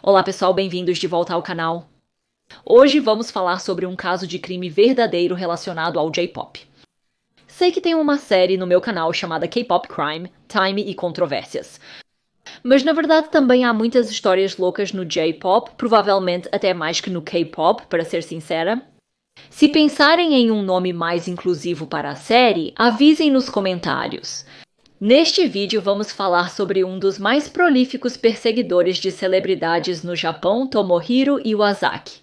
Olá pessoal, bem-vindos de volta ao canal. Hoje vamos falar sobre um caso de crime verdadeiro relacionado ao J-Pop. Sei que tem uma série no meu canal chamada K-Pop Crime, Time e Controvérsias. Mas na verdade também há muitas histórias loucas no J-Pop, provavelmente até mais que no K-Pop, para ser sincera. Se pensarem em um nome mais inclusivo para a série, avisem nos comentários. Neste vídeo vamos falar sobre um dos mais prolíficos perseguidores de celebridades no Japão, Tomohiro Iwasaki.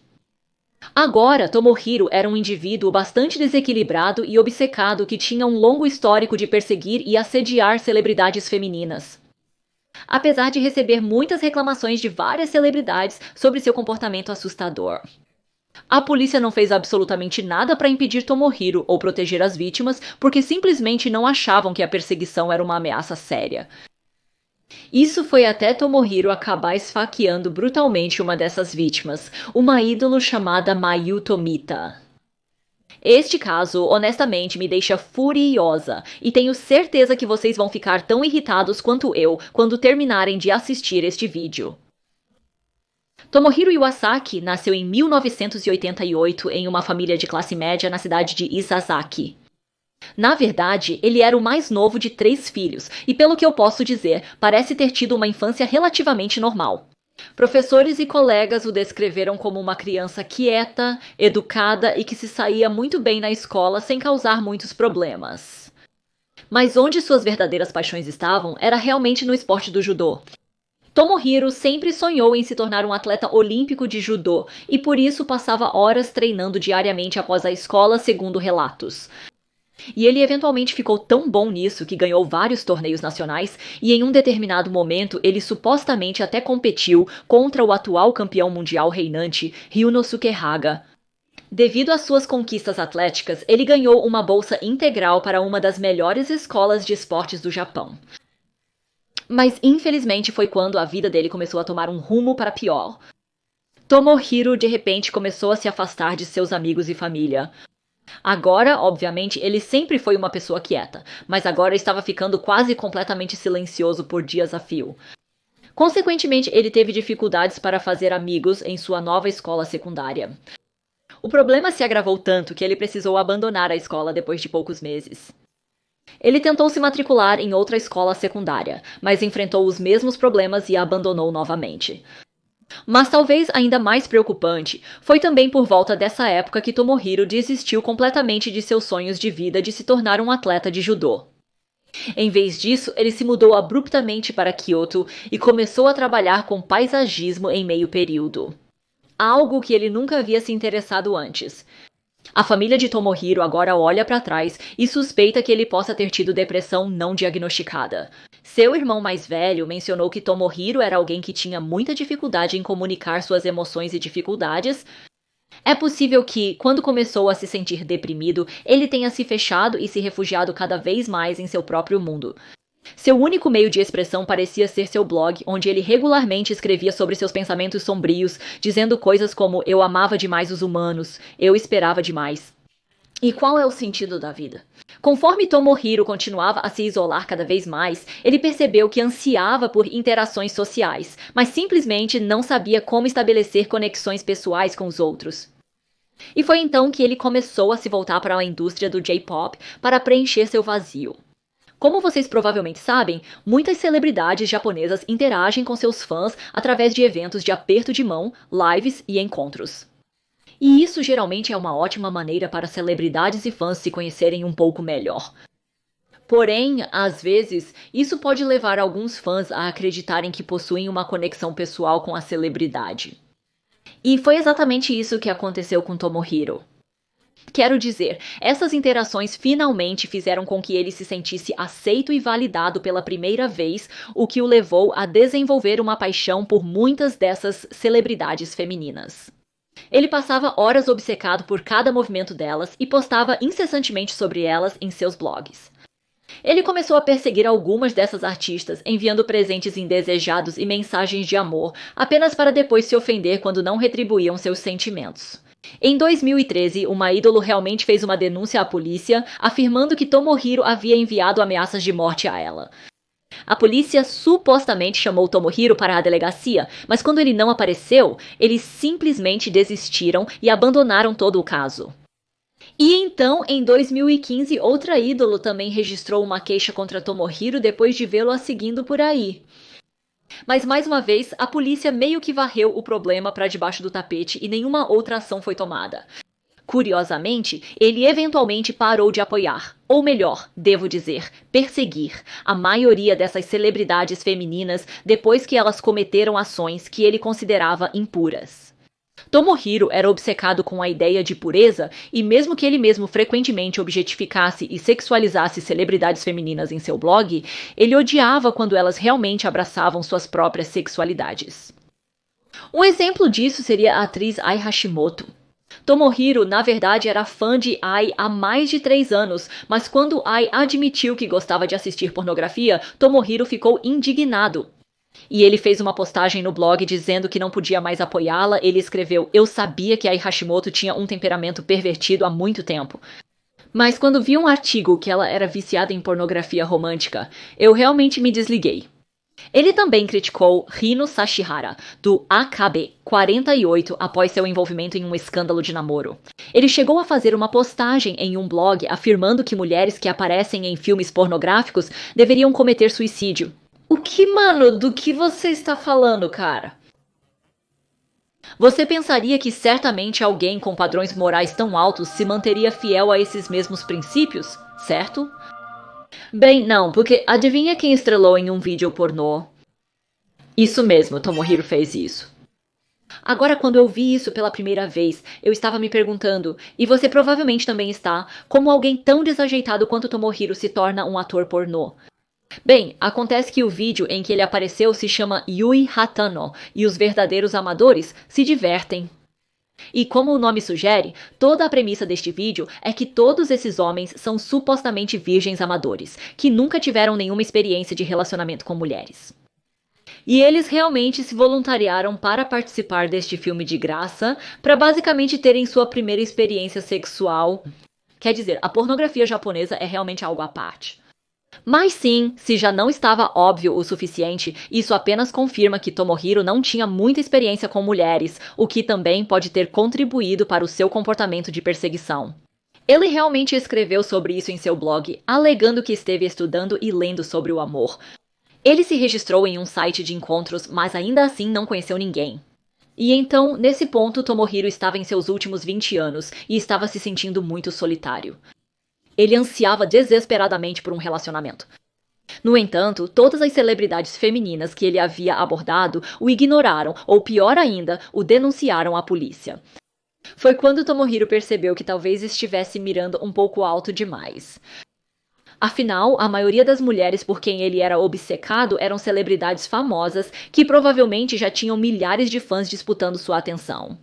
Agora, Tomohiro era um indivíduo bastante desequilibrado e obcecado que tinha um longo histórico de perseguir e assediar celebridades femininas. Apesar de receber muitas reclamações de várias celebridades sobre seu comportamento assustador. A polícia não fez absolutamente nada para impedir Tomohiro ou proteger as vítimas, porque simplesmente não achavam que a perseguição era uma ameaça séria. Isso foi até Tomohiro acabar esfaqueando brutalmente uma dessas vítimas, uma ídolo chamada Mayu Tomita. Este caso, honestamente, me deixa furiosa, e tenho certeza que vocês vão ficar tão irritados quanto eu quando terminarem de assistir este vídeo. Tomohiro Iwasaki nasceu em 1988 em uma família de classe média na cidade de Isazaki. Na verdade, ele era o mais novo de 3 filhos, e pelo que eu posso dizer, parece ter tido uma infância relativamente normal. Professores e colegas o descreveram como uma criança quieta, educada e que se saía muito bem na escola sem causar muitos problemas. Mas onde suas verdadeiras paixões estavam era realmente no esporte do judô. Tomohiro sempre sonhou em se tornar um atleta olímpico de judô e por isso passava horas treinando diariamente após a escola, segundo relatos. E ele eventualmente ficou tão bom nisso que ganhou vários torneios nacionais e em um determinado momento ele supostamente até competiu contra o atual campeão mundial reinante, Ryunosuke Haga. Devido às suas conquistas atléticas, ele ganhou uma bolsa integral para uma das melhores escolas de esportes do Japão. Mas infelizmente foi quando a vida dele começou a tomar um rumo para pior. Tomohiro de repente começou a se afastar de seus amigos e família. Agora, obviamente, ele sempre foi uma pessoa quieta, mas agora estava ficando quase completamente silencioso por dias a fio. Consequentemente, ele teve dificuldades para fazer amigos em sua nova escola secundária. O problema se agravou tanto que ele precisou abandonar a escola depois de poucos meses. Ele tentou se matricular em outra escola secundária, mas enfrentou os mesmos problemas e a abandonou novamente. Mas talvez ainda mais preocupante, foi também por volta dessa época que Tomohiro desistiu completamente de seus sonhos de vida de se tornar um atleta de judô. Em vez disso, ele se mudou abruptamente para Kyoto e começou a trabalhar com paisagismo em meio período. Algo que ele nunca havia se interessado antes. A família de Tomohiro agora olha para trás e suspeita que ele possa ter tido depressão não diagnosticada. Seu irmão mais velho mencionou que Tomohiro era alguém que tinha muita dificuldade em comunicar suas emoções e dificuldades. É possível que, quando começou a se sentir deprimido, ele tenha se fechado e se refugiado cada vez mais em seu próprio mundo. Seu único meio de expressão parecia ser seu blog, onde ele regularmente escrevia sobre seus pensamentos sombrios, dizendo coisas como "eu amava demais os humanos", "eu esperava demais". E qual é o sentido da vida? Conforme Tomohiro continuava a se isolar cada vez mais, ele percebeu que ansiava por interações sociais, mas simplesmente não sabia como estabelecer conexões pessoais com os outros. E foi então que ele começou a se voltar para a indústria do J-Pop para preencher seu vazio. Como vocês provavelmente sabem, muitas celebridades japonesas interagem com seus fãs através de eventos de aperto de mão, lives e encontros. E isso geralmente é uma ótima maneira para celebridades e fãs se conhecerem um pouco melhor. Porém, às vezes, isso pode levar alguns fãs a acreditarem que possuem uma conexão pessoal com a celebridade. E foi exatamente isso que aconteceu com Tomohiro. Quero dizer, essas interações finalmente fizeram com que ele se sentisse aceito e validado pela primeira vez, o que o levou a desenvolver uma paixão por muitas dessas celebridades femininas. Ele passava horas obcecado por cada movimento delas e postava incessantemente sobre elas em seus blogs. Ele começou a perseguir algumas dessas artistas, enviando presentes indesejados e mensagens de amor, apenas para depois se ofender quando não retribuíam seus sentimentos. Em 2013, uma ídolo realmente fez uma denúncia à polícia, afirmando que Tomohiro havia enviado ameaças de morte a ela. A polícia supostamente chamou Tomohiro para a delegacia, mas quando ele não apareceu, eles simplesmente desistiram e abandonaram todo o caso. E então, em 2015, outra ídolo também registrou uma queixa contra Tomohiro depois de vê-lo a seguindo por aí. Mas mais uma vez, a polícia meio que varreu o problema para debaixo do tapete e nenhuma outra ação foi tomada. Curiosamente, ele eventualmente parou de apoiar, ou melhor, devo dizer, perseguir, a maioria dessas celebridades femininas depois que elas cometeram ações que ele considerava impuras. Tomohiro era obcecado com a ideia de pureza e mesmo que ele mesmo frequentemente objetificasse e sexualizasse celebridades femininas em seu blog, ele odiava quando elas realmente abraçavam suas próprias sexualidades. Um exemplo disso seria a atriz Ai Hashimoto. Tomohiro, na verdade, era fã de Ai há mais de 3 anos, mas quando Ai admitiu que gostava de assistir pornografia, Tomohiro ficou indignado. E ele fez uma postagem no blog dizendo que não podia mais apoiá-la. Ele escreveu: "Eu sabia que Ai Hashimoto tinha um temperamento pervertido há muito tempo. Mas quando vi um artigo que ela era viciada em pornografia romântica, eu realmente me desliguei." Ele também criticou Rino Sashihara, do AKB 48, após seu envolvimento em um escândalo de namoro. Ele chegou a fazer uma postagem em um blog afirmando que mulheres que aparecem em filmes pornográficos deveriam cometer suicídio. O que, mano, do que você está falando, cara? Você pensaria que certamente alguém com padrões morais tão altos se manteria fiel a esses mesmos princípios, certo? Bem, não, porque adivinha quem estrelou em um vídeo pornô? Isso mesmo, Tomohiro fez isso. Agora, quando eu vi isso pela primeira vez, eu estava me perguntando, e você provavelmente também está, como alguém tão desajeitado quanto Tomohiro se torna um ator pornô. Bem, acontece que o vídeo em que ele apareceu se chama Yui Hatano, e os verdadeiros amadores se divertem. E como o nome sugere, toda a premissa deste vídeo é que todos esses homens são supostamente virgens amadores, que nunca tiveram nenhuma experiência de relacionamento com mulheres. E eles realmente se voluntariaram para participar deste filme de graça, para basicamente terem sua primeira experiência sexual. Quer dizer, a pornografia japonesa é realmente algo à parte. Mas sim, se já não estava óbvio o suficiente, isso apenas confirma que Tomohiro não tinha muita experiência com mulheres, o que também pode ter contribuído para o seu comportamento de perseguição. Ele realmente escreveu sobre isso em seu blog, alegando que esteve estudando e lendo sobre o amor. Ele se registrou em um site de encontros, mas ainda assim não conheceu ninguém. E então, nesse ponto, Tomohiro estava em seus últimos 20 anos e estava se sentindo muito solitário. Ele ansiava desesperadamente por um relacionamento. No entanto, todas as celebridades femininas que ele havia abordado o ignoraram, ou pior ainda, o denunciaram à polícia. Foi quando Tomohiro percebeu que talvez estivesse mirando um pouco alto demais. Afinal, a maioria das mulheres por quem ele era obcecado eram celebridades famosas que provavelmente já tinham milhares de fãs disputando sua atenção.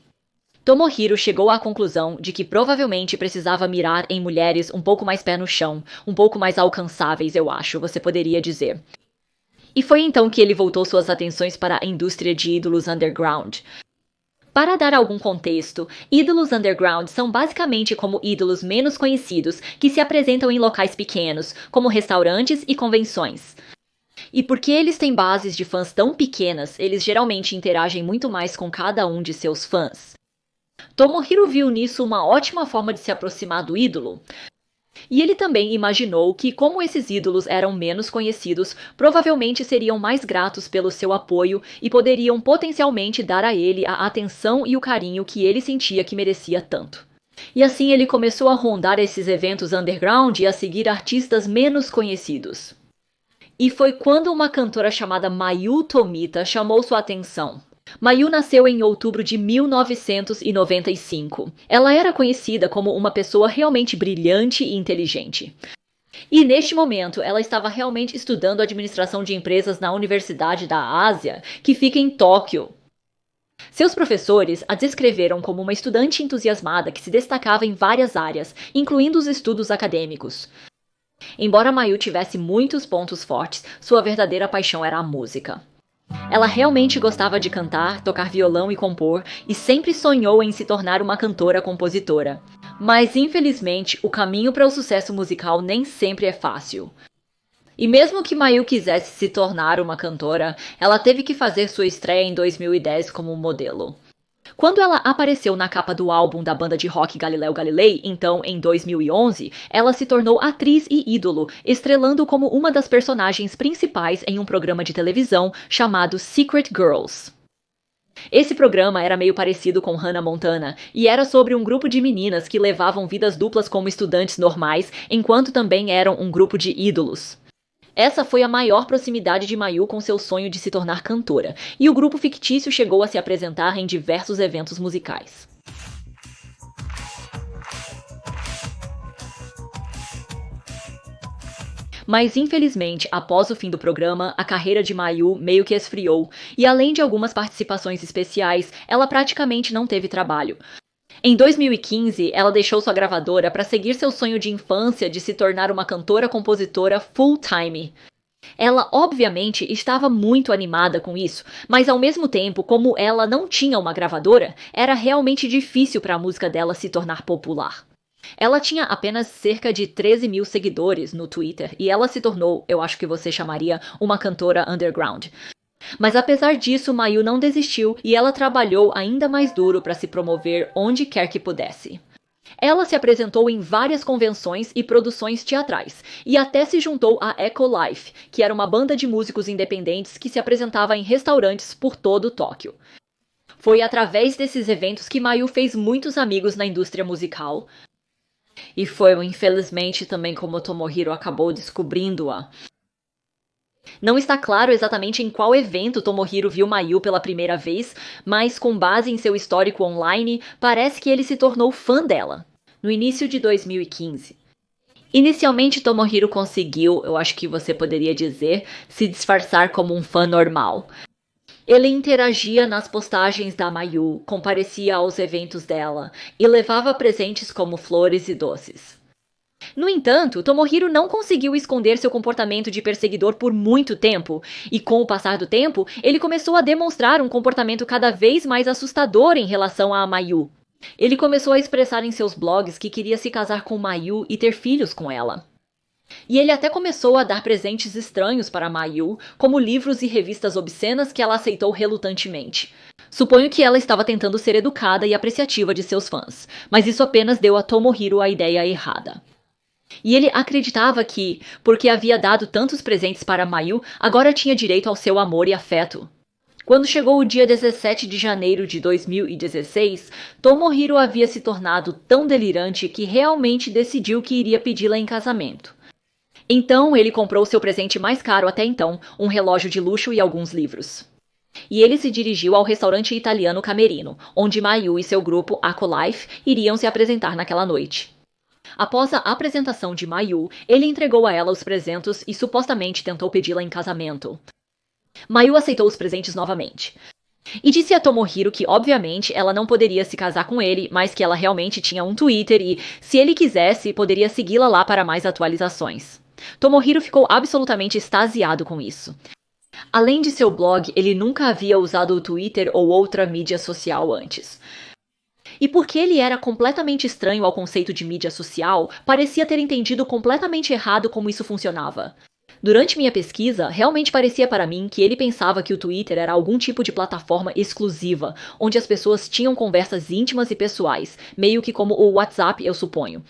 Tomohiro chegou à conclusão de que provavelmente precisava mirar em mulheres um pouco mais pé no chão, um pouco mais alcançáveis, eu acho, você poderia dizer. E foi então que ele voltou suas atenções para a indústria de ídolos underground. Para dar algum contexto, ídolos underground são basicamente como ídolos menos conhecidos que se apresentam em locais pequenos, como restaurantes e convenções. E porque eles têm bases de fãs tão pequenas, eles geralmente interagem muito mais com cada um de seus fãs. Tomohiro viu nisso uma ótima forma de se aproximar do ídolo. E ele também imaginou que, como esses ídolos eram menos conhecidos, provavelmente seriam mais gratos pelo seu apoio e poderiam potencialmente dar a ele a atenção e o carinho que ele sentia que merecia tanto. E assim ele começou a rondar esses eventos underground e a seguir artistas menos conhecidos. E foi quando uma cantora chamada Mayu Tomita chamou sua atenção. Mayu nasceu em outubro de 1995. Ela era conhecida como uma pessoa realmente brilhante e inteligente. E neste momento, ela estava realmente estudando administração de empresas na Universidade da Ásia, que fica em Tóquio. Seus professores a descreveram como uma estudante entusiasmada que se destacava em várias áreas, incluindo os estudos acadêmicos. Embora Mayu tivesse muitos pontos fortes, sua verdadeira paixão era a música. Ela realmente gostava de cantar, tocar violão e compor, e sempre sonhou em se tornar uma cantora-compositora. Mas, infelizmente, o caminho para o sucesso musical nem sempre é fácil. E mesmo que Mayu quisesse se tornar uma cantora, ela teve que fazer sua estreia em 2010 como modelo. Quando ela apareceu na capa do álbum da banda de rock Galileu Galilei, então em 2011, ela se tornou atriz e ídolo, estrelando como uma das personagens principais em um programa de televisão chamado Secret Girls. Esse programa era meio parecido com Hannah Montana e era sobre um grupo de meninas que levavam vidas duplas como estudantes normais, enquanto também eram um grupo de ídolos. Essa foi a maior proximidade de Mayu com seu sonho de se tornar cantora, e o grupo fictício chegou a se apresentar em diversos eventos musicais. Mas infelizmente, após o fim do programa, a carreira de Mayu meio que esfriou, e além de algumas participações especiais, ela praticamente não teve trabalho. Em 2015, ela deixou sua gravadora para seguir seu sonho de infância de se tornar uma cantora-compositora full-time. Ela, obviamente, estava muito animada com isso, mas ao mesmo tempo, como ela não tinha uma gravadora, era realmente difícil para a música dela se tornar popular. Ela tinha apenas cerca de 13 mil seguidores no Twitter e ela se tornou, eu acho que você chamaria, uma cantora underground. Mas apesar disso, Mayu não desistiu e ela trabalhou ainda mais duro para se promover onde quer que pudesse. Ela se apresentou em várias convenções e produções teatrais, e até se juntou à Echo Life, que era uma banda de músicos independentes que se apresentava em restaurantes por todo Tóquio. Foi através desses eventos que Mayu fez muitos amigos na indústria musical, e foi, infelizmente, também como Tomohiro acabou descobrindo-a. Não está claro exatamente em qual evento Tomohiro viu Mayu pela primeira vez, mas com base em seu histórico online, parece que ele se tornou fã dela, no início de 2015. Inicialmente, Tomohiro conseguiu, eu acho que você poderia dizer, se disfarçar como um fã normal. Ele interagia nas postagens da Mayu, comparecia aos eventos dela e levava presentes como flores e doces. No entanto, Tomohiro não conseguiu esconder seu comportamento de perseguidor por muito tempo, e com o passar do tempo, ele começou a demonstrar um comportamento cada vez mais assustador em relação a Mayu. Ele começou a expressar em seus blogs que queria se casar com Mayu e ter filhos com ela. E ele até começou a dar presentes estranhos para Mayu, como livros e revistas obscenas que ela aceitou relutantemente. Suponho que ela estava tentando ser educada e apreciativa de seus fãs, mas isso apenas deu a Tomohiro a ideia errada. E ele acreditava que, porque havia dado tantos presentes para Mayu, agora tinha direito ao seu amor e afeto. Quando chegou o dia 17 de janeiro de 2016, Tomohiro havia se tornado tão delirante que realmente decidiu que iria pedi-la em casamento. Então ele comprou seu presente mais caro até então, um relógio de luxo e alguns livros. E ele se dirigiu ao restaurante italiano Camerino, onde Mayu e seu grupo Echo Life iriam se apresentar naquela noite. Após a apresentação de Mayu, ele entregou a ela os presentes e supostamente tentou pedi-la em casamento. Mayu aceitou os presentes novamente. E disse a Tomohiro que, obviamente, ela não poderia se casar com ele, mas que ela realmente tinha um Twitter e, se ele quisesse, poderia segui-la lá para mais atualizações. Tomohiro ficou absolutamente extasiado com isso. Além de seu blog, ele nunca havia usado o Twitter ou outra mídia social antes. E porque ele era completamente estranho ao conceito de mídia social, parecia ter entendido completamente errado como isso funcionava. Durante minha pesquisa, realmente parecia para mim que ele pensava que o Twitter era algum tipo de plataforma exclusiva, onde as pessoas tinham conversas íntimas e pessoais, meio que como o WhatsApp, eu suponho.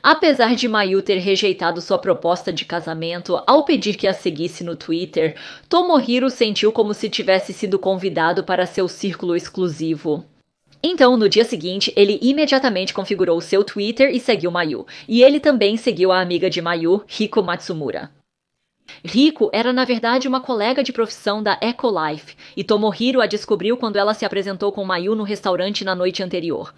Apesar de Mayu ter rejeitado sua proposta de casamento ao pedir que a seguisse no Twitter, Tomohiro sentiu como se tivesse sido convidado para seu círculo exclusivo. Então, no dia seguinte, ele imediatamente configurou seu Twitter e seguiu Mayu, e ele também seguiu a amiga de Mayu, Riko Matsumura. Riko era na verdade uma colega de profissão da Echo Life, e Tomohiro a descobriu quando ela se apresentou com Mayu no restaurante na noite anterior.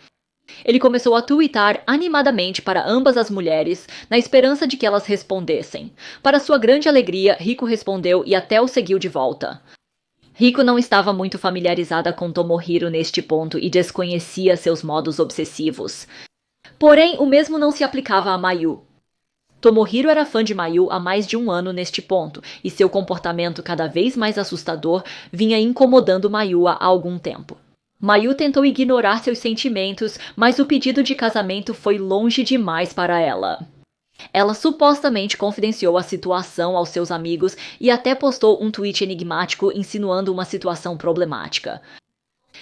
Ele começou a tweetar animadamente para ambas as mulheres, na esperança de que elas respondessem. Para sua grande alegria, Riko respondeu e até o seguiu de volta. Riko não estava muito familiarizada com Tomohiro neste ponto e desconhecia seus modos obsessivos. Porém, o mesmo não se aplicava a Mayu. Tomohiro era fã de Mayu há mais de um ano neste ponto, e seu comportamento cada vez mais assustador vinha incomodando Mayu há algum tempo. Mayu tentou ignorar seus sentimentos, mas o pedido de casamento foi longe demais para ela. Ela supostamente confidenciou a situação aos seus amigos e até postou um tweet enigmático insinuando uma situação problemática.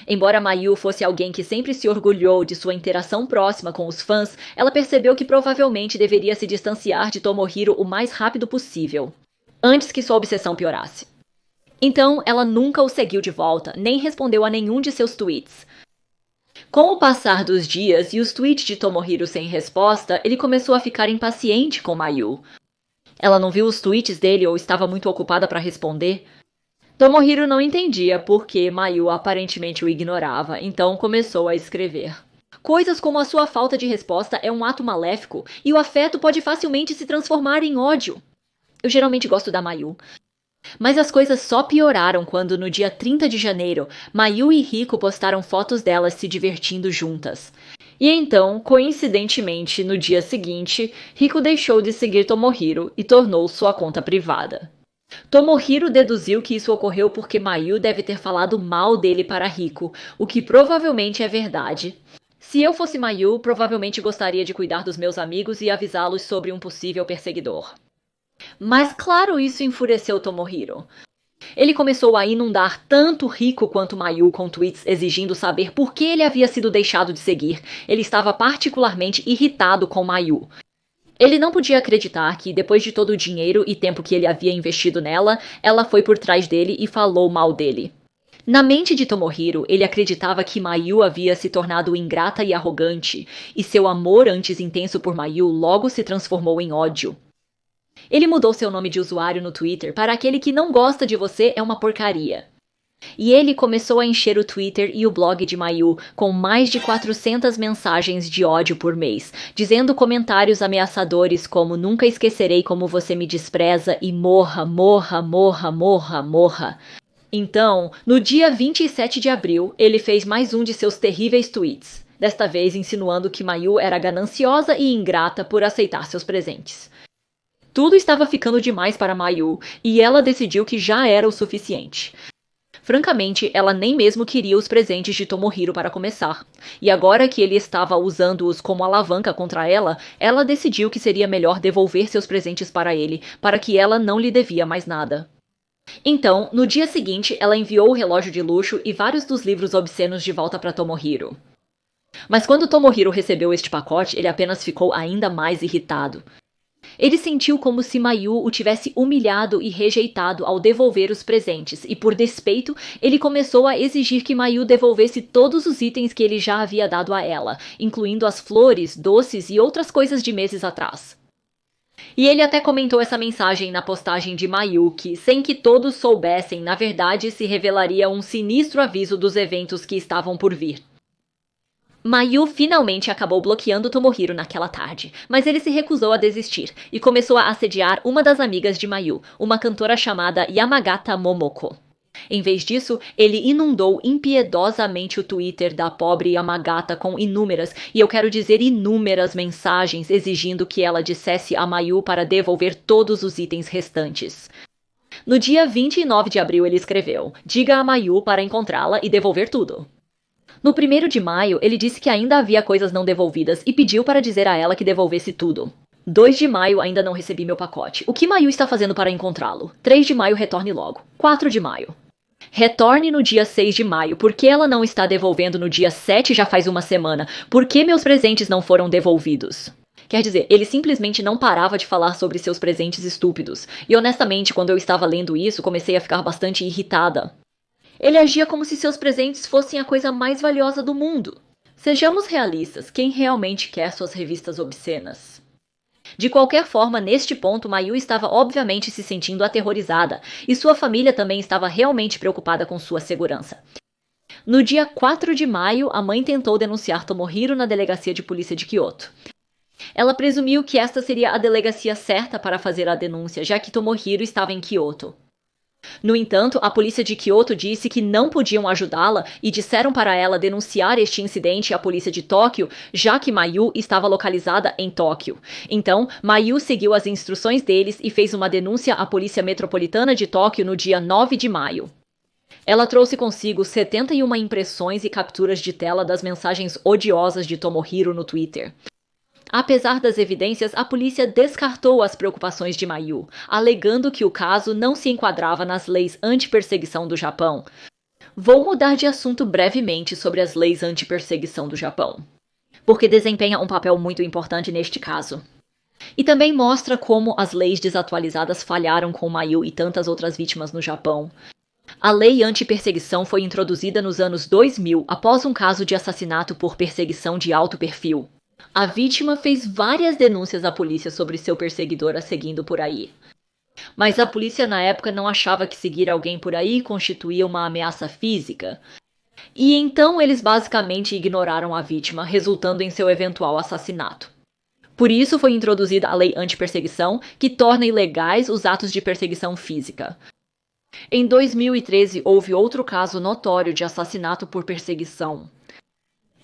Embora Mayu fosse alguém que sempre se orgulhou de sua interação próxima com os fãs, ela percebeu que provavelmente deveria se distanciar de Tomohiro o mais rápido possível, antes que sua obsessão piorasse. Então, ela nunca o seguiu de volta, nem respondeu a nenhum de seus tweets. Com o passar dos dias e os tweets de Tomohiro sem resposta, ele começou a ficar impaciente com Mayu. Ela não viu os tweets dele ou estava muito ocupada para responder? Tomohiro não entendia por que Mayu aparentemente o ignorava, então começou a escrever. Coisas como a sua falta de resposta é um ato maléfico e o afeto pode facilmente se transformar em ódio. Eu geralmente gosto da Mayu. Mas as coisas só pioraram quando, no dia 30 de janeiro, Mayu e Riko postaram fotos delas se divertindo juntas. E então, coincidentemente, no dia seguinte, Riko deixou de seguir Tomohiro e tornou sua conta privada. Tomohiro deduziu que isso ocorreu porque Mayu deve ter falado mal dele para Riko, o que provavelmente é verdade. Se eu fosse Mayu, provavelmente gostaria de cuidar dos meus amigos e avisá-los sobre um possível perseguidor. Mas claro, isso enfureceu Tomohiro. Ele começou a inundar tanto Riko quanto Mayu com tweets exigindo saber por que ele havia sido deixado de seguir. Ele estava particularmente irritado com Mayu. Ele não podia acreditar que, depois de todo o dinheiro e tempo que ele havia investido nela, ela foi por trás dele e falou mal dele. Na mente de Tomohiro, ele acreditava que Mayu havia se tornado ingrata e arrogante, e seu amor antes intenso por Mayu logo se transformou em ódio. Ele mudou seu nome de usuário no Twitter para aquele que não gosta de você é uma porcaria. E ele começou a encher o Twitter e o blog de Mayu com mais de 400 mensagens de ódio por mês, dizendo comentários ameaçadores como nunca esquecerei como você me despreza e morra, morra, morra, morra, morra. Então, no dia 27 de abril, ele fez mais um de seus terríveis tweets, desta vez insinuando que Mayu era gananciosa e ingrata por aceitar seus presentes. Tudo estava ficando demais para Mayu, e ela decidiu que já era o suficiente. Francamente, ela nem mesmo queria os presentes de Tomohiro para começar. E agora que ele estava usando-os como alavanca contra ela, ela decidiu que seria melhor devolver seus presentes para ele, para que ela não lhe devia mais nada. Então, no dia seguinte, ela enviou o relógio de luxo e vários dos livros obscenos de volta para Tomohiro. Mas quando Tomohiro recebeu este pacote, ele apenas ficou ainda mais irritado. Ele sentiu como se Mayu o tivesse humilhado e rejeitado ao devolver os presentes, e por despeito, ele começou a exigir que Mayu devolvesse todos os itens que ele já havia dado a ela, incluindo as flores, doces e outras coisas de meses atrás. E ele até comentou essa mensagem na postagem de Mayu, que, sem que todos soubessem, na verdade se revelaria um sinistro aviso dos eventos que estavam por vir. Mayu finalmente acabou bloqueando Tomohiro naquela tarde, mas ele se recusou a desistir e começou a assediar uma das amigas de Mayu, uma cantora chamada Yamagata Momoko. Em vez disso, ele inundou impiedosamente o Twitter da pobre Yamagata com inúmeras, e eu quero dizer inúmeras mensagens exigindo que ela dissesse a Mayu para devolver todos os itens restantes. No dia 29 de abril ele escreveu: "Diga a Mayu para encontrá-la e devolver tudo." No 1º de maio, ele disse que ainda havia coisas não devolvidas e pediu para dizer a ela que devolvesse tudo. 2 de maio, ainda não recebi meu pacote. O que Mayu está fazendo para encontrá-lo? 3 de maio, retorne logo. 4 de maio. Retorne no dia 6 de maio. Por que ela não está devolvendo no dia 7 já faz uma semana? Por que meus presentes não foram devolvidos? Quer dizer, ele simplesmente não parava de falar sobre seus presentes estúpidos. E honestamente, quando eu estava lendo isso, comecei a ficar bastante irritada. Ele agia como se seus presentes fossem a coisa mais valiosa do mundo. Sejamos realistas, quem realmente quer suas revistas obscenas? De qualquer forma, neste ponto, Mayu estava obviamente se sentindo aterrorizada, e sua família também estava realmente preocupada com sua segurança. No dia 4 de maio, a mãe tentou denunciar Tomohiro na delegacia de polícia de Kyoto. Ela presumiu que esta seria a delegacia certa para fazer a denúncia, já que Tomohiro estava em Kyoto. No entanto, a polícia de Kyoto disse que não podiam ajudá-la e disseram para ela denunciar este incidente à polícia de Tóquio, já que Mayu estava localizada em Tóquio. Então, Mayu seguiu as instruções deles e fez uma denúncia à Polícia Metropolitana de Tóquio no dia 9 de maio. Ela trouxe consigo 71 impressões e capturas de tela das mensagens odiosas de Tomohiro no Twitter. Apesar das evidências, a polícia descartou as preocupações de Mayu, alegando que o caso não se enquadrava nas leis anti-perseguição do Japão. Vou mudar de assunto brevemente sobre as leis anti-perseguição do Japão, porque desempenha um papel muito importante neste caso. E também mostra como as leis desatualizadas falharam com Mayu e tantas outras vítimas no Japão. A lei anti-perseguição foi introduzida nos anos 2000 após um caso de assassinato por perseguição de alto perfil. A vítima fez várias denúncias à polícia sobre seu perseguidor a seguindo por aí. Mas a polícia na época não achava que seguir alguém por aí constituía uma ameaça física. E então eles basicamente ignoraram a vítima, resultando em seu eventual assassinato. Por isso foi introduzida a lei anti-perseguição, que torna ilegais os atos de perseguição física. Em 2013, houve outro caso notório de assassinato por perseguição.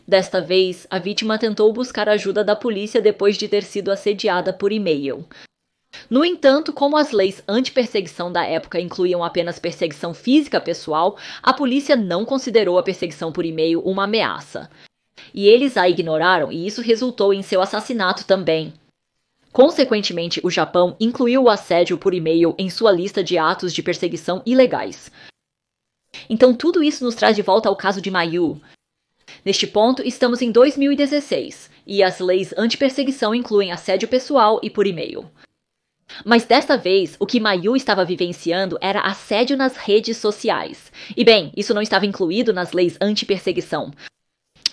Desta vez, a vítima tentou buscar ajuda da polícia depois de ter sido assediada por e-mail. No entanto, como as leis anti-perseguição da época incluíam apenas perseguição física pessoal, a polícia não considerou a perseguição por e-mail uma ameaça. E eles a ignoraram, e isso resultou em seu assassinato também. Consequentemente, o Japão incluiu o assédio por e-mail em sua lista de atos de perseguição ilegais. Então tudo isso nos traz de volta ao caso de Mayu. Neste ponto, estamos em 2016, e as leis anti-perseguição incluem assédio pessoal e por e-mail. Mas desta vez, o que Mayu estava vivenciando era assédio nas redes sociais. E bem, isso não estava incluído nas leis anti-perseguição.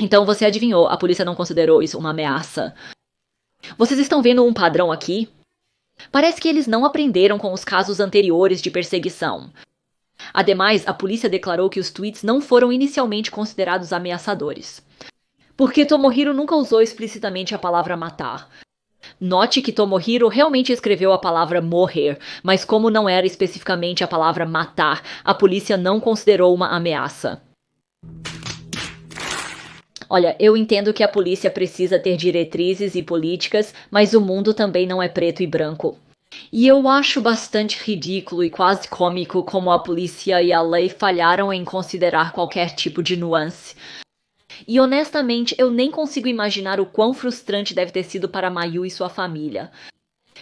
Então você adivinhou, a polícia não considerou isso uma ameaça. Vocês estão vendo um padrão aqui? Parece que eles não aprenderam com os casos anteriores de perseguição. Ademais, a polícia declarou que os tweets não foram inicialmente considerados ameaçadores. Porque Tomohiro nunca usou explicitamente a palavra matar. Note que Tomohiro realmente escreveu a palavra morrer, mas como não era especificamente a palavra matar, a polícia não considerou uma ameaça. Olha, eu entendo que a polícia precisa ter diretrizes e políticas, mas o mundo também não é preto e branco. E eu acho bastante ridículo e quase cômico como a polícia e a lei falharam em considerar qualquer tipo de nuance. E honestamente, eu nem consigo imaginar o quão frustrante deve ter sido para Mayu e sua família.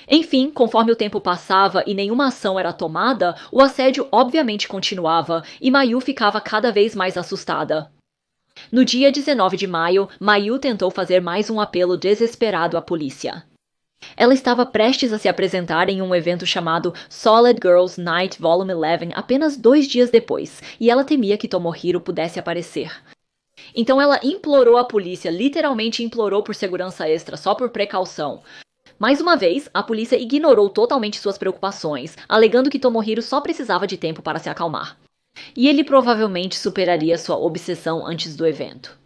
Enfim, conforme o tempo passava e nenhuma ação era tomada, o assédio obviamente continuava e Mayu ficava cada vez mais assustada. No dia 19 de maio, Mayu tentou fazer mais um apelo desesperado à polícia. Ela estava prestes a se apresentar em um evento chamado Solid Girls Night Volume 11 apenas 2 dias depois, e ela temia que Tomohiro pudesse aparecer. Então ela implorou à polícia, literalmente implorou por segurança extra, só por precaução. Mais uma vez, a polícia ignorou totalmente suas preocupações, alegando que Tomohiro só precisava de tempo para se acalmar. E ele provavelmente superaria sua obsessão antes do evento.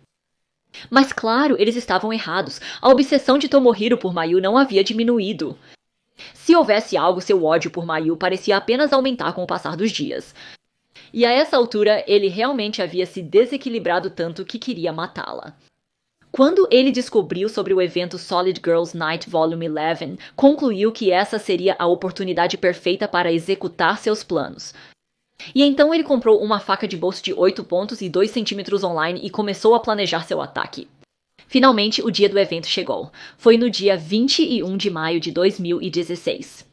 Mas claro, eles estavam errados. A obsessão de Tomohiro por Mayu não havia diminuído. Se houvesse algo, seu ódio por Mayu parecia apenas aumentar com o passar dos dias. E a essa altura, ele realmente havia se desequilibrado tanto que queria matá-la. Quando ele descobriu sobre o evento Solid Girls Night Volume 11, concluiu que essa seria a oportunidade perfeita para executar seus planos. E então ele comprou uma faca de bolso de 8 pontos e 2 centímetros online e começou a planejar seu ataque. Finalmente, o dia do evento chegou. Foi no dia 21 de maio de 2016.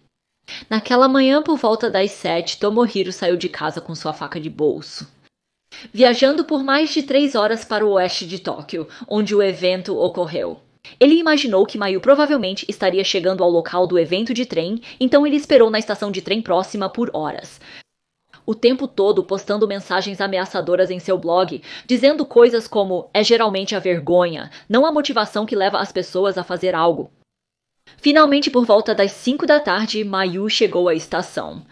Naquela manhã, por volta das 7, Tomohiro saiu de casa com sua faca de bolso. Viajando por mais de 3 horas para o oeste de Tóquio, onde o evento ocorreu. Ele imaginou que Mayu provavelmente estaria chegando ao local do evento de trem, então ele esperou na estação de trem próxima por horas. O tempo todo postando mensagens ameaçadoras em seu blog, dizendo coisas como "é geralmente a vergonha, não a motivação que leva as pessoas a fazer algo". Finalmente, por volta das 5 da tarde, Mayu chegou à estação.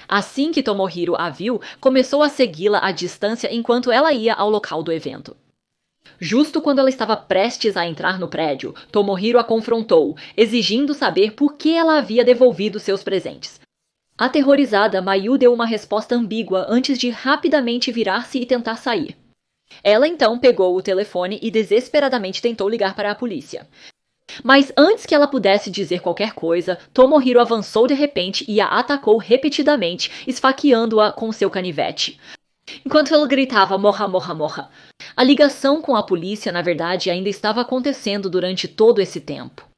Assim que Tomohiro a viu, começou a segui-la à distância enquanto ela ia ao local do evento. Justo quando ela estava prestes a entrar no prédio, Tomohiro a confrontou, exigindo saber por que ela havia devolvido seus presentes. Aterrorizada, Mayu deu uma resposta ambígua antes de rapidamente virar-se e tentar sair. Ela então pegou o telefone e desesperadamente tentou ligar para a polícia. Mas antes que ela pudesse dizer qualquer coisa, Tomohiro avançou de repente e a atacou repetidamente, esfaqueando-a com seu canivete. Enquanto ele gritava morra, morra, morra. A ligação com a polícia, na verdade, ainda estava acontecendo durante todo esse tempo.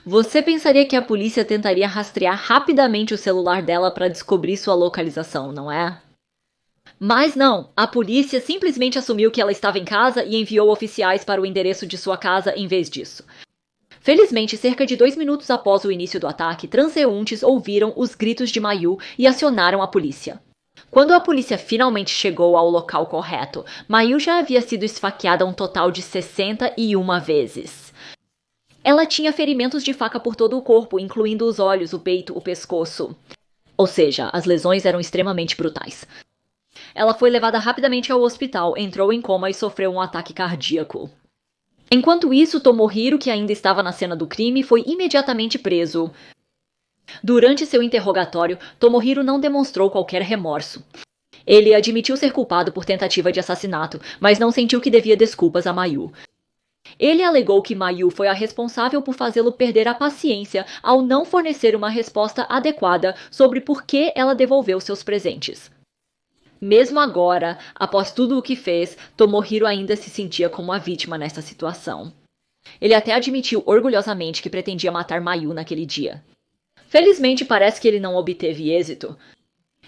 Você pensaria que a polícia tentaria rastrear rapidamente o celular dela para descobrir sua localização, não é? Mas não, a polícia simplesmente assumiu que ela estava em casa e enviou oficiais para o endereço de sua casa em vez disso. Felizmente, cerca de 2 minutos após o início do ataque, transeuntes ouviram os gritos de Mayu e acionaram a polícia. Quando a polícia finalmente chegou ao local correto, Mayu já havia sido esfaqueada um total de 61 vezes. Ela tinha ferimentos de faca por todo o corpo, incluindo os olhos, o peito, o pescoço. Ou seja, as lesões eram extremamente brutais. Ela foi levada rapidamente ao hospital, entrou em coma e sofreu um ataque cardíaco. Enquanto isso, Tomohiro, que ainda estava na cena do crime, foi imediatamente preso. Durante seu interrogatório, Tomohiro não demonstrou qualquer remorso. Ele admitiu ser culpado por tentativa de assassinato, mas não sentiu que devia desculpas a Mayu. Ele alegou que Mayu foi a responsável por fazê-lo perder a paciência ao não fornecer uma resposta adequada sobre por que ela devolveu seus presentes. Mesmo agora, após tudo o que fez, Tomohiro ainda se sentia como a vítima nessa situação. Ele até admitiu orgulhosamente que pretendia matar Mayu naquele dia. Felizmente, parece que ele não obteve êxito,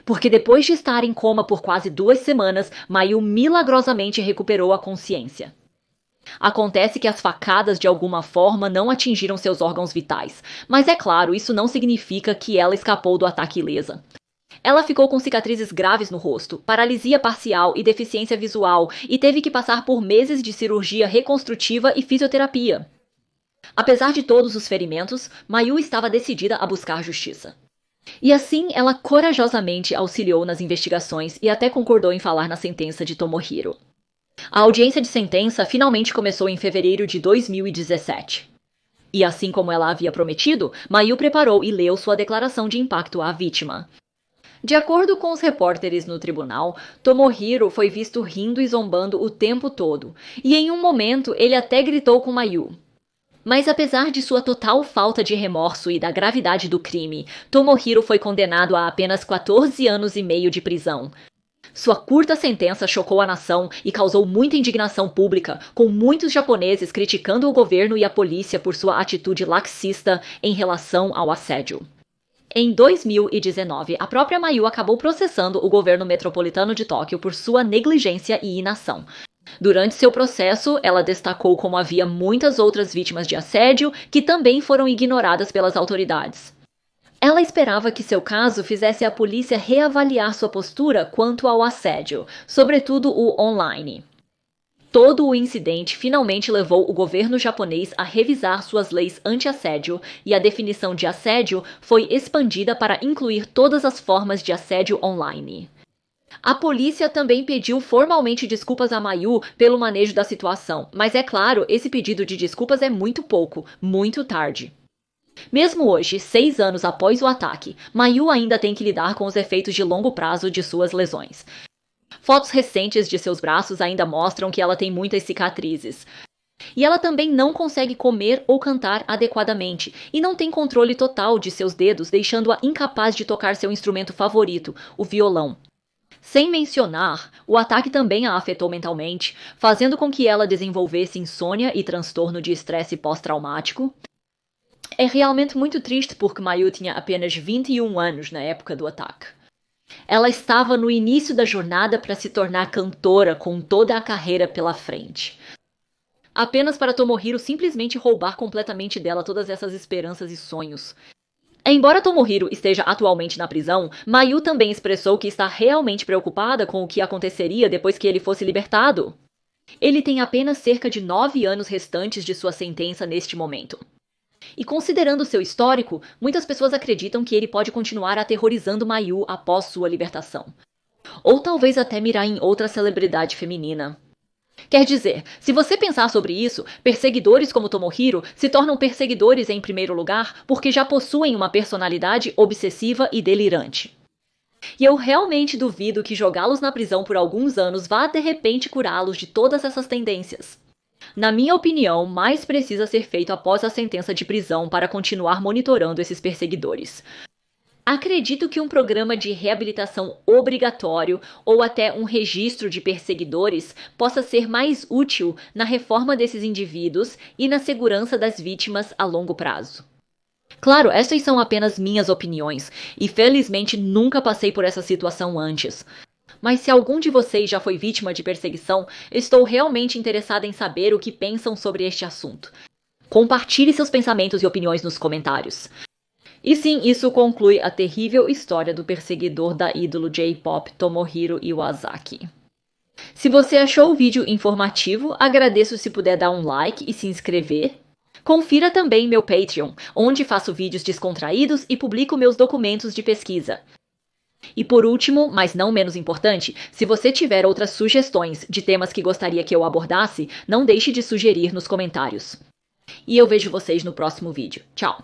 porque depois de estar em coma por quase 2 semanas, Mayu milagrosamente recuperou a consciência. Acontece que as facadas de alguma forma não atingiram seus órgãos vitais, mas é claro, isso não significa que ela escapou do ataque ilesa. Ela ficou com cicatrizes graves no rosto, paralisia parcial e deficiência visual, e teve que passar por meses de cirurgia reconstrutiva e fisioterapia. Apesar de todos os ferimentos, Mayu estava decidida a buscar justiça. E assim, ela corajosamente auxiliou nas investigações e até concordou em falar na sentença de Tomohiro. A audiência de sentença finalmente começou em fevereiro de 2017. E assim como ela havia prometido, Mayu preparou e leu sua declaração de impacto à vítima. De acordo com os repórteres no tribunal, Tomohiro foi visto rindo e zombando o tempo todo, e em um momento ele até gritou com Mayu. Mas apesar de sua total falta de remorso e da gravidade do crime, Tomohiro foi condenado a apenas 14 anos e meio de prisão. Sua curta sentença chocou a nação e causou muita indignação pública, com muitos japoneses criticando o governo e a polícia por sua atitude laxista em relação ao assédio. Em 2019, a própria Mayu acabou processando o governo metropolitano de Tóquio por sua negligência e inação. Durante seu processo, ela destacou como havia muitas outras vítimas de assédio que também foram ignoradas pelas autoridades. Ela esperava que seu caso fizesse a polícia reavaliar sua postura quanto ao assédio, sobretudo o online. Todo o incidente finalmente levou o governo japonês a revisar suas leis anti-assédio e a definição de assédio foi expandida para incluir todas as formas de assédio online. A polícia também pediu formalmente desculpas a Mayu pelo manejo da situação, mas é claro, esse pedido de desculpas é muito pouco, muito tarde. Mesmo hoje, 6 anos após o ataque, Mayu ainda tem que lidar com os efeitos de longo prazo de suas lesões. Fotos recentes de seus braços ainda mostram que ela tem muitas cicatrizes. E ela também não consegue comer ou cantar adequadamente, e não tem controle total de seus dedos, deixando-a incapaz de tocar seu instrumento favorito, o violão. Sem mencionar, o ataque também a afetou mentalmente, fazendo com que ela desenvolvesse insônia e transtorno de estresse pós-traumático. É realmente muito triste porque Mayu tinha apenas 21 anos na época do ataque. Ela estava no início da jornada para se tornar cantora com toda a carreira pela frente. Apenas para Tomohiro simplesmente roubar completamente dela todas essas esperanças e sonhos. Embora Tomohiro esteja atualmente na prisão, Mayu também expressou que está realmente preocupada com o que aconteceria depois que ele fosse libertado. Ele tem apenas cerca de 9 anos restantes de sua sentença neste momento. E considerando seu histórico, muitas pessoas acreditam que ele pode continuar aterrorizando Mayu após sua libertação. Ou talvez até mirar em outra celebridade feminina. Quer dizer, se você pensar sobre isso, perseguidores como Tomohiro se tornam perseguidores em primeiro lugar porque já possuem uma personalidade obsessiva e delirante. E eu realmente duvido que jogá-los na prisão por alguns anos vá de repente curá-los de todas essas tendências. Na minha opinião, mais precisa ser feito após a sentença de prisão para continuar monitorando esses perseguidores. Acredito que um programa de reabilitação obrigatório ou até um registro de perseguidores possa ser mais útil na reforma desses indivíduos e na segurança das vítimas a longo prazo. Claro, essas são apenas minhas opiniões, e felizmente nunca passei por essa situação antes. Mas se algum de vocês já foi vítima de perseguição, estou realmente interessada em saber o que pensam sobre este assunto. Compartilhe seus pensamentos e opiniões nos comentários. E sim, isso conclui a terrível história do perseguidor da ídolo J-pop Tomohiro Iwasaki. Se você achou o vídeo informativo, agradeço se puder dar um like e se inscrever. Confira também meu Patreon, onde faço vídeos descontraídos e publico meus documentos de pesquisa. E por último, mas não menos importante, se você tiver outras sugestões de temas que gostaria que eu abordasse, não deixe de sugerir nos comentários. E eu vejo vocês no próximo vídeo. Tchau!